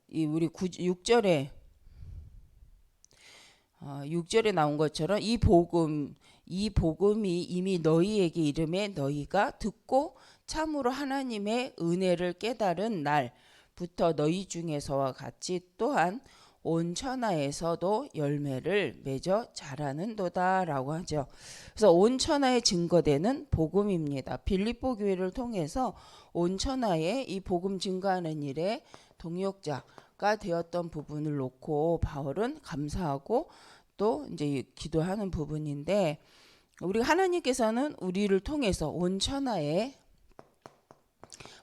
이 우리 6절에 6절에 나온 것처럼 이 복음이 이미 너희에게 이름에 너희가 듣고 참으로 하나님의 은혜를 깨달은 날부터 너희 중에서와 같이 또한 온 천하에서도 열매를 맺어 자라는도다라고 하죠. 그래서 온 천하에 증거되는 복음입니다. 빌립보 교회를 통해서 온 천하에 이 복음 증거하는 일에 동역자가 되었던 부분을 놓고 바울은 감사하고 또 이제 기도하는 부분인데, 우리 하나님께서는 우리를 통해서 온 천하에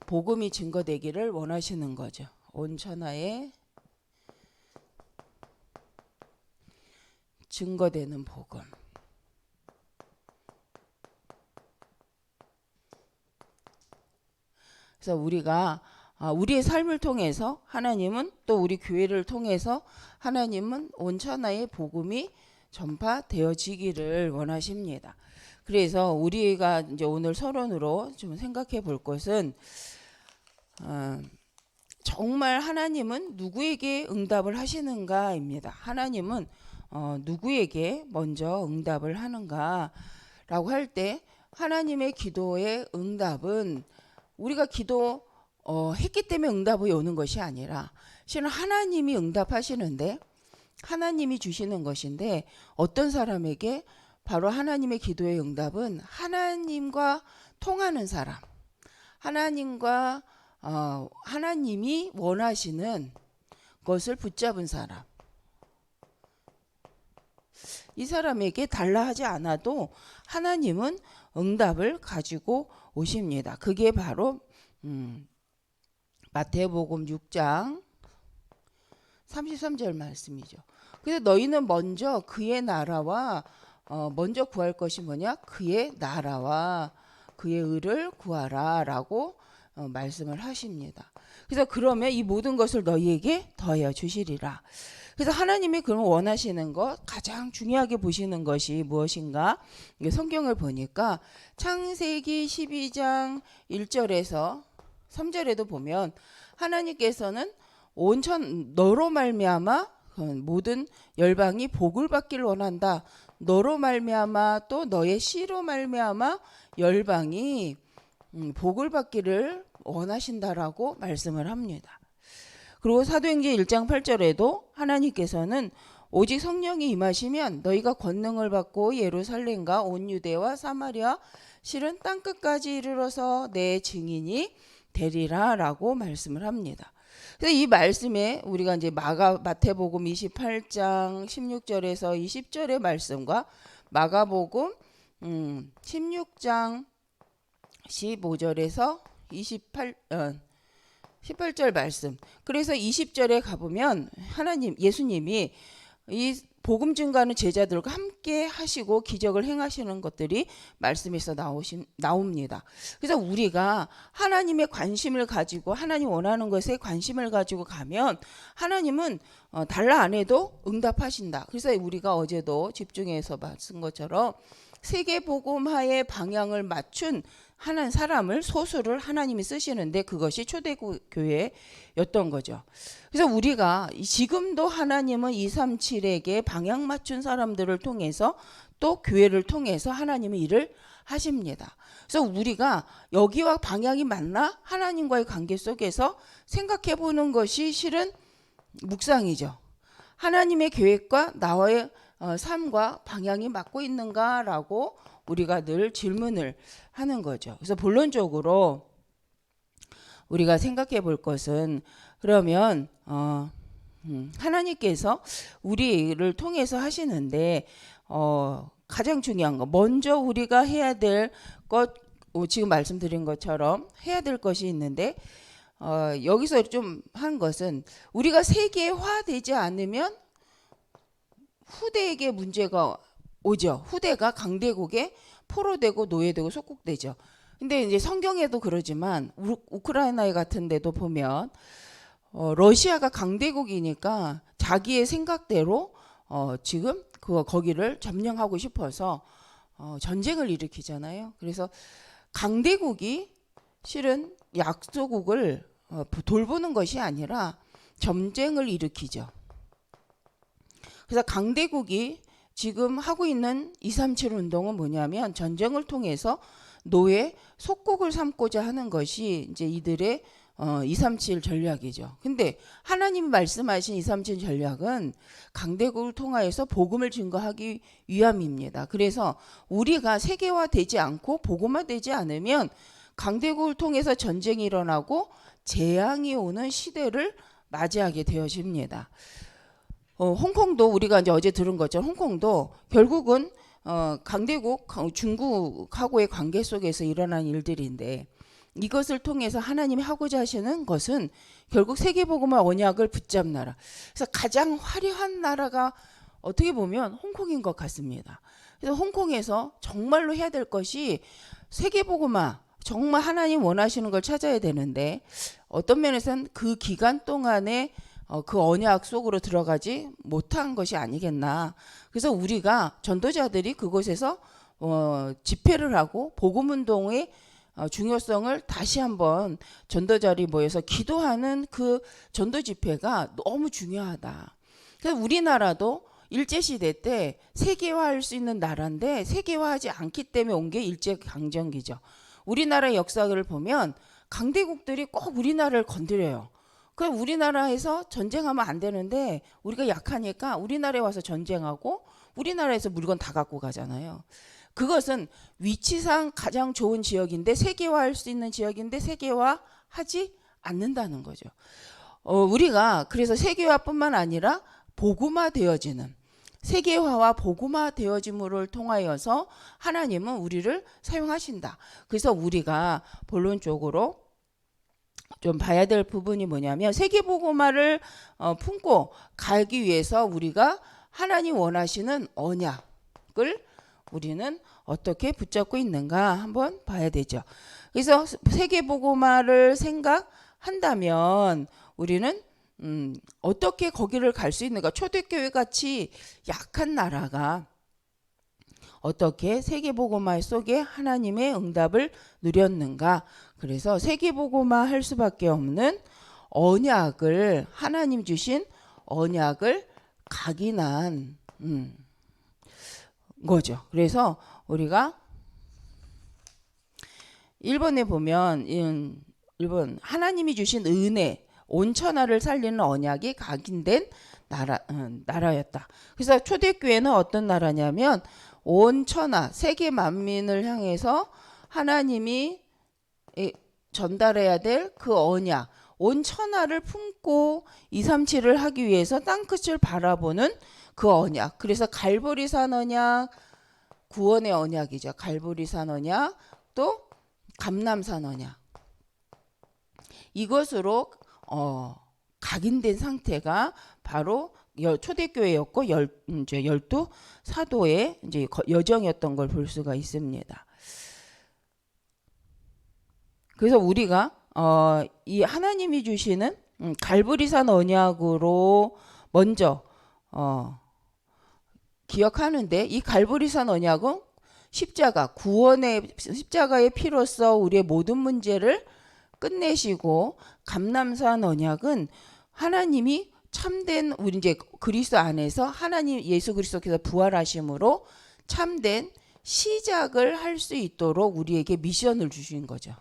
복음이 증거되기를 원하시는 거죠. 온 천하에 증거되는 복음. 그래서 우리가 우리의 삶을 통해서 하나님은, 또 우리 교회를 통해서 하나님은 온 천하에 복음이 전파되어지기를 원하십니다. 그래서 우리가 이제 오늘 서론으로 좀 생각해 볼 것은, 정말 하나님은 누구에게 응답을 하시는가입니다. 하나님은 누구에게 먼저 응답을 하는가라고 할 때, 하나님의 기도의 응답은 우리가 기도 했기 때문에 응답이 오는 것이 아니라 실은 하나님이 응답하시는데, 하나님이 주시는 것인데, 어떤 사람에게 바로 하나님의 기도의 응답은 하나님과 통하는 사람, 하나님과 하나님이 원하시는 것을 붙잡은 사람, 이 사람에게 달라 하지 않아도 하나님은 응답을 가지고 오십니다. 그게 바로 마태복음 6장 33절 말씀이죠. 그래서 너희는 먼저 그의 나라와 먼저 구할 것이 뭐냐? 그의 나라와 그의 의를 구하라 라고 말씀을 하십니다. 그래서 그러면 이 모든 것을 너희에게 더하여 주시리라. 그래서 하나님이 그럼 원하시는 것, 가장 중요하게 보시는 것이 무엇인가? 성경을 보니까 창세기 12장 1절에서 3절에도 보면 하나님께서는 너로 말미암아 모든 열방이 복을 받기를 원한다. 너로 말미암아 또 너의 씨로 말미암아 열방이 복을 받기를 원하신다라고 말씀을 합니다. 그리고 사도행전 1장 8절에도 하나님께서는 오직 성령이 임하시면 너희가 권능을 받고 예루살렘과 온 유대와 사마리아 실은 땅끝까지 이르러서 내 증인이 되리라 라고 말씀을 합니다. 그래서 이 말씀에 우리가 이제 마태복음 28장 16절에서 20절의 말씀과 마가복음 16장 15절에서 18절 말씀. 그래서 20절에 가보면 예수님이 이 복음 증거하는 제자들과 함께 하시고 기적을 행하시는 것들이 말씀에서 나옵니다. 그래서 우리가 하나님의 관심을 가지고 하나님 원하는 것에 관심을 가지고 가면 하나님은 달라 안 해도 응답하신다. 그래서 우리가 어제도 집중해서 봤은 것처럼 세계 복음화의 방향을 맞춘 하나님 사람을, 소수를 하나님이 쓰시는데 그것이 초대교회였던 거죠. 그래서 우리가 지금도 하나님은 237에게 방향 맞춘 사람들을 통해서 또 교회를 통해서 하나님은 일을 하십니다. 그래서 우리가 여기와 방향이 맞나? 하나님과의 관계 속에서 생각해 보는 것이 실은 묵상이죠. 하나님의 계획과 나와의 삶과 방향이 맞고 있는가라고 우리가 늘 질문을 하는 거죠. 그래서 본론적으로 우리가 생각해 볼 것은, 그러면 하나님께서 우리를 통해서 하시는데 가장 중요한 거, 먼저 우리가 해야 될 것, 지금 말씀드린 것처럼 해야 될 것이 있는데, 여기서 좀 한 것은 우리가 세계화되지 않으면 후대에게 문제가 오죠. 후대가 강대국에 포로되고 노예되고 속국되죠. 근데 이제 성경에도 그러지만 우크라이나 같은 데도 보면 러시아가 강대국이니까 자기의 생각대로 지금 거기를 점령하고 싶어서 전쟁을 일으키잖아요. 그래서 강대국이 실은 약소국을 돌보는 것이 아니라 전쟁을 일으키죠. 그래서 강대국이 지금 하고 있는 237 운동은 뭐냐면 전쟁을 통해서 노예 속국을 삼고자 하는 것이 이제 이들의 237 전략이죠. 근데 하나님이 말씀하신 237 전략은 강대국을 통하여서 복음을 증거하기 위함입니다. 그래서 우리가 세계화되지 않고 복음화되지 않으면 강대국을 통해서 전쟁이 일어나고 재앙이 오는 시대를 맞이하게 되어집니다. 홍콩도 우리가 이제 어제 들은 것처럼 홍콩도 결국은 강대국 중국하고의 관계 속에서 일어난 일들인데 이것을 통해서 하나님이 하고자 하시는 것은 결국 세계복음화 언약을 붙잡나라. 그래서 가장 화려한 나라가 어떻게 보면 홍콩인 것 같습니다. 그래서 홍콩에서 정말로 해야 될 것이 세계복음화, 정말 하나님 원하시는 걸 찾아야 되는데 어떤 면에서는 그 기간 동안에 그 언약 속으로 들어가지 못한 것이 아니겠나. 그래서 우리가 전도자들이 그곳에서 집회를 하고 복음운동의 중요성을 다시 한번 전도자들이 모여서 기도하는 그 전도 집회가 너무 중요하다. 그래서 우리나라도 일제시대 때 세계화할 수 있는 나라인데 세계화하지 않기 때문에 온 게 일제강점기죠. 우리나라의 역사를 보면 강대국들이 꼭 우리나라를 건드려요. 그 우리나라에서 전쟁하면 안 되는데 우리가 약하니까 우리나라에 와서 전쟁하고 우리나라에서 물건 다 갖고 가잖아요. 그것은 위치상 가장 좋은 지역인데 세계화할 수 있는 지역인데 세계화하지 않는다는 거죠. 우리가 그래서 세계화뿐만 아니라 복음화되어지는 세계화와 복음화되어짐을 통하여서 하나님은 우리를 사용하신다. 그래서 우리가 본론적으로 좀 봐야 될 부분이 뭐냐면 세계복음화를 품고 가기 위해서 우리가 하나님 원하시는 언약을 우리는 어떻게 붙잡고 있는가 한번 봐야 되죠. 그래서 세계복음화를 생각한다면 우리는 어떻게 거기를 갈 수 있는가. 초대교회 같이 약한 나라가 어떻게 세계복음화 속에 하나님의 응답을 누렸는가. 그래서 세계복음화 할 수밖에 없는 언약을 하나님 주신 언약을 각인한 거죠. 그래서 우리가 1번에 보면 1번 하나님이 주신 은혜 온 천하를 살리는 언약이 각인된 나라였다. 그래서 초대교회는 어떤 나라냐면 온 천하 세계 만민을 향해서 하나님이 전달해야 될 그 언약 온 천하를 품고 237을 하기 위해서 땅끝을 바라보는 그 언약. 그래서 갈보리산 언약 구원의 언약이죠. 갈보리산 언약 또 감람산 언약. 이것으로 각인된 상태가 바로 초대교회였고 열두 사도의 이제 여정이었던 걸 볼 수가 있습니다. 그래서 우리가 이 하나님이 주시는 갈보리산 언약으로 먼저 기억하는데 이 갈보리산 언약은 십자가의 피로써 우리의 모든 문제를 끝내시고 감람산 언약은 하나님이 참된 우리 이제 그리스도 안에서 하나님 예수 그리스도께서 부활하심으로 참된 시작을 할 수 있도록 우리에게 미션을 주신 거죠.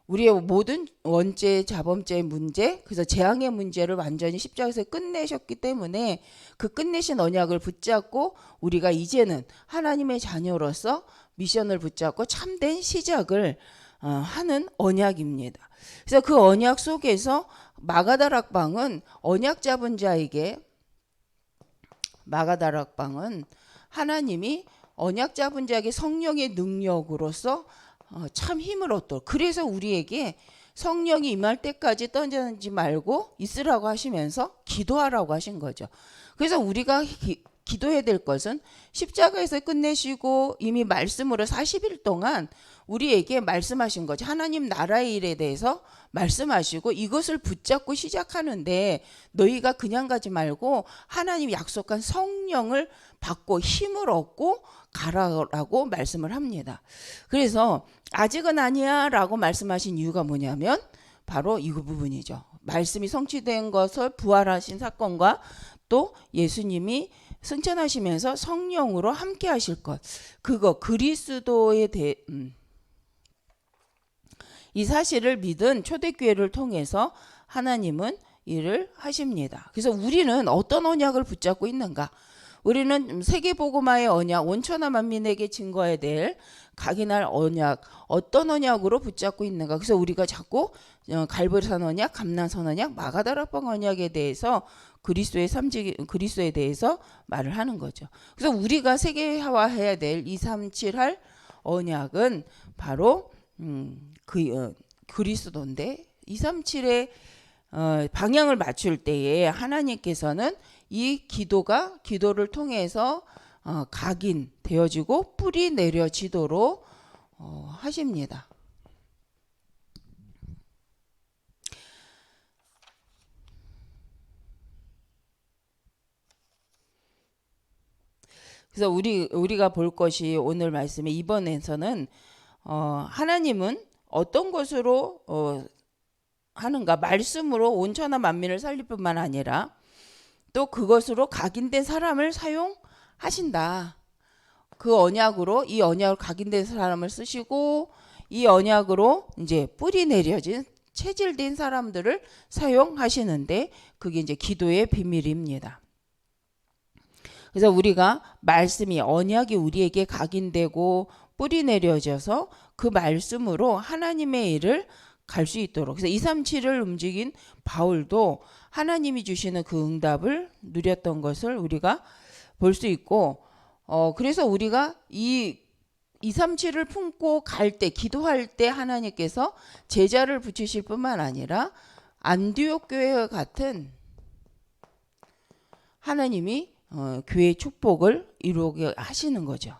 우리의 모든 원죄, 자범죄의 문제, 그래서 재앙의 문제를 완전히 십자가에서 끝내셨기 때문에 그 끝내신 언약을 붙잡고 우리가 이제는 하나님의 자녀로서 미션을 붙잡고 참된 시작을 하는 언약입니다. 그래서 그 언약 속에서 마가다락방은 언약 잡은 자에게 마가다락방은 하나님이 언약 잡은 자에게 성령의 능력으로서 참 힘을 얻도록 그래서 우리에게 성령이 임할 때까지 떠나지 말고 있으라고 하시면서 기도하라고 하신 거죠. 그래서 우리가 기도해야 될 것은 십자가에서 끝내시고 이미 말씀으로 40일 동안 우리에게 말씀하신 거죠. 하나님 나라의 일에 대해서 말씀하시고 이것을 붙잡고 시작하는데 너희가 그냥 가지 말고 하나님 약속한 성령을 받고 힘을 얻고 가라라고 말씀을 합니다. 그래서 아직은 아니야 라고 말씀하신 이유가 뭐냐면 바로 이 부분이죠. 말씀이 성취된 것을 부활하신 사건과 또 예수님이 승천하시면서 성령으로 함께 하실 것, 그거 그리스도에 대해 이 사실을 믿은 초대교회를 통해서 하나님은 일을 하십니다. 그래서 우리는 어떤 언약을 붙잡고 있는가? 우리는 세계복음화의 언약, 온천하 만민에게 증거해야 될 각인할 언약, 어떤 언약으로 붙잡고 있는가? 그래서 우리가 자꾸 갈보리산 언약, 감난선 언약, 마가다락방 언약에 대해서 그리스도에 대해서 말을 하는 거죠. 그래서 우리가 세계화해야 될 237할 언약은 바로 그리스도인데 237의 방향을 맞출 때에 하나님께서는 이 기도를 통해서 각인되어지고 뿌리 내려지도록 하십니다. 그래서 우리가 볼 것이 오늘 말씀의 이번에서는 하나님은 어떤 것으로 하는가? 말씀으로 온천하 만민을 살릴 뿐만 아니라 또 그것으로 각인된 사람을 사용하신다. 그 언약으로 이 언약으로 각인된 사람을 쓰시고 이 언약으로 이제 뿌리 내려진 체질된 사람들을 사용하시는데 그게 이제 기도의 비밀입니다. 그래서 우리가 말씀이 언약이 우리에게 각인되고 뿌리 내려져서 그 말씀으로 하나님의 일을 갈 수 있도록. 그래서 237을 움직인 바울도 하나님이 주시는 그 응답을 누렸던 것을 우리가 볼 수 있고, 그래서 우리가 이 237을 품고 갈 때, 기도할 때 하나님께서 제자를 붙이실 뿐만 아니라 안디옥 교회와 같은 하나님이 교회의 축복을 이루게 하시는 거죠.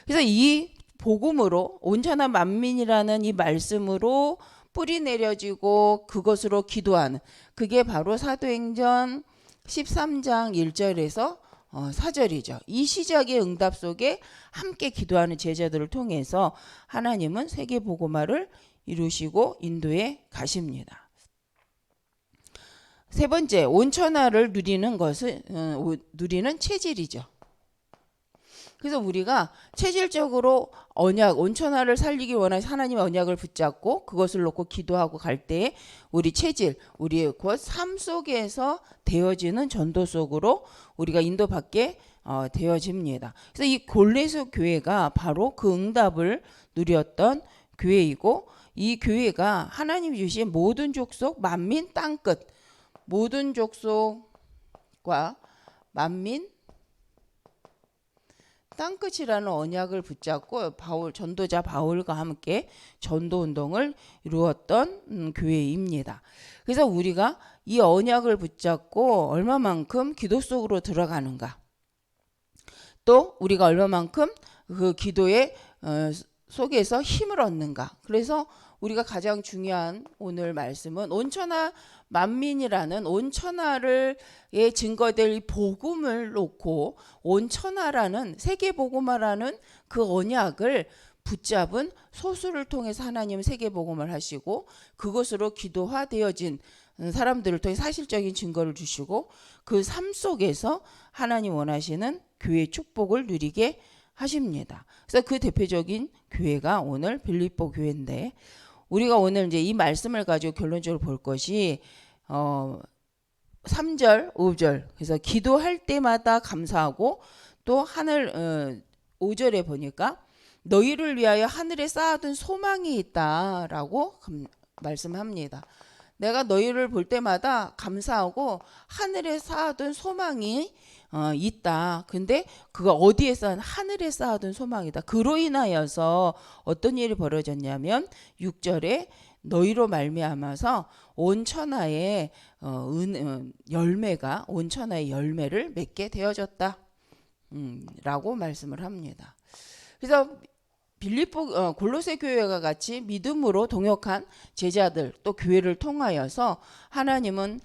그래서 이 복음으로 온전한 만민이라는 이 말씀으로 뿌리 내려지고 그것으로 기도하는, 그게 바로 사도행전 13장 1절에서 4절이죠. 이 시작의 응답 속에 함께 기도하는 제자들을 통해서 하나님은 세계 복음화를 이루시고 인도에 가십니다. 세 번째, 온천하를 누리는 체질이죠. 그래서 우리가 체질적으로 온천하를 살리기 원하는 하나님의 언약을 붙잡고 그것을 놓고 기도하고 갈 때에 우리 체질, 우리의 곧 삶 속에서 되어지는 전도 속으로 우리가 인도받게 되어집니다. 그래서 이 골레스 교회가 바로 그 응답을 누렸던 교회이고, 이 교회가 하나님이 주신 모든 족속, 만민, 땅끝, 모든 족속과 만민, 땅끝이라는 언약을 붙잡고 전도자 바울과 함께 전도운동을 이루었던 교회입니다. 그래서 우리가 이 언약을 붙잡고 얼마만큼 기도 속으로 들어가는가, 또 우리가 얼마만큼 그 기도의 속에서 힘을 얻는가. 그래서 우리가 가장 중요한 오늘 말씀은 온천하 만민이라는 온천하를 증거될 이 복음을 놓고 온천하라는 세계 복음화라는 그 언약을 붙잡은 소수를 통해서 하나님은 세계 복음을 하시고 그것으로 기도화되어진 사람들을 통해 사실적인 증거를 주시고 그 삶 속에서 하나님 원하시는 교회의 축복을 누리게 하십니다. 그래서 그 대표적인 교회가 오늘 빌립보 교회인데, 우리가 오늘 이제 이 말씀을 가지고 결론적으로 볼 것이 3절, 5절. 그래서 기도할 때마다 감사하고, 또 5절에 보니까 너희를 위하여 하늘에 쌓아둔 소망이 있다라고 말씀합니다. 내가 너희를 볼 때마다 감사하고 하늘에 쌓아둔 소망이 있다. 근데 그거 어디에 하늘에 쌓아둔 소망이다. 그로 인하여서 어떤 일이 벌어졌냐면 6절에 너희로 말미암아서 온 천하의 열매가 온 천하의 열매를 맺게 되어졌다. 라고 말씀을 합니다. 그래서 빌립보 골로새 교회가 같이 믿음으로 동역한 제자들 또 교회를 통하여서 하나님은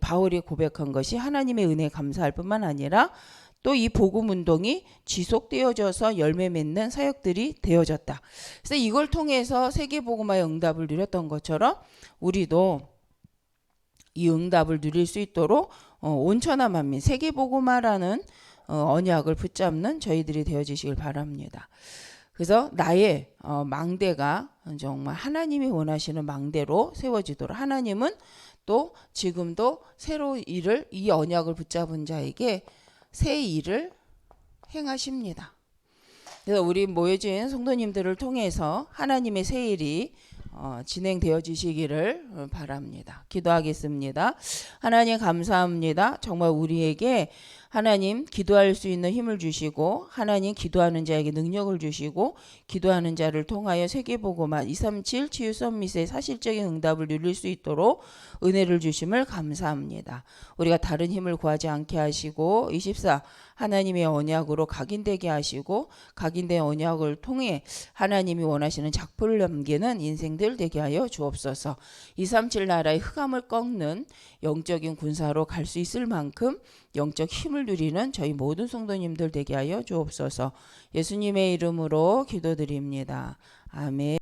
바울이 고백한 것이 하나님의 은혜에 감사할 뿐만 아니라 또 이 복음 운동이 지속되어져서 열매 맺는 사역들이 되어졌다. 그래서 이걸 통해서 세계복음화의 응답을 누렸던 것처럼 우리도 이 응답을 누릴 수 있도록 온천하 만민 세계복음화라는 언약을 붙잡는 저희들이 되어지시길 바랍니다. 그래서 나의 망대가 정말 하나님이 원하시는 망대로 세워지도록, 하나님은 또 지금도 새로운 일을, 이 언약을 붙잡은 자에게 새 일을 행하십니다. 그래서 우리 모여진 성도님들을 통해서 하나님의 새 일이 진행되어지시기를 바랍니다. 기도하겠습니다. 하나님 감사합니다. 정말 우리에게 하나님 기도할 수 있는 힘을 주시고, 하나님 기도하는 자에게 능력을 주시고, 기도하는 자를 통하여 세계복음화 237 치유 서밋의 사실적인 응답을 누릴 수 있도록 은혜를 주심을 감사합니다. 우리가 다른 힘을 구하지 않게 하시고 24 하나님의 언약으로 각인되게 하시고, 각인된 언약을 통해 하나님이 원하시는 작품을 남기는 인생들 되게 하여 주옵소서. 237 나라의 흑암을 꺾는 영적인 군사로 갈 수 있을 만큼 영적 힘을 누리는 저희 모든 성도님들 되게 하여 주옵소서. 예수님의 이름으로 기도드립니다. 아멘.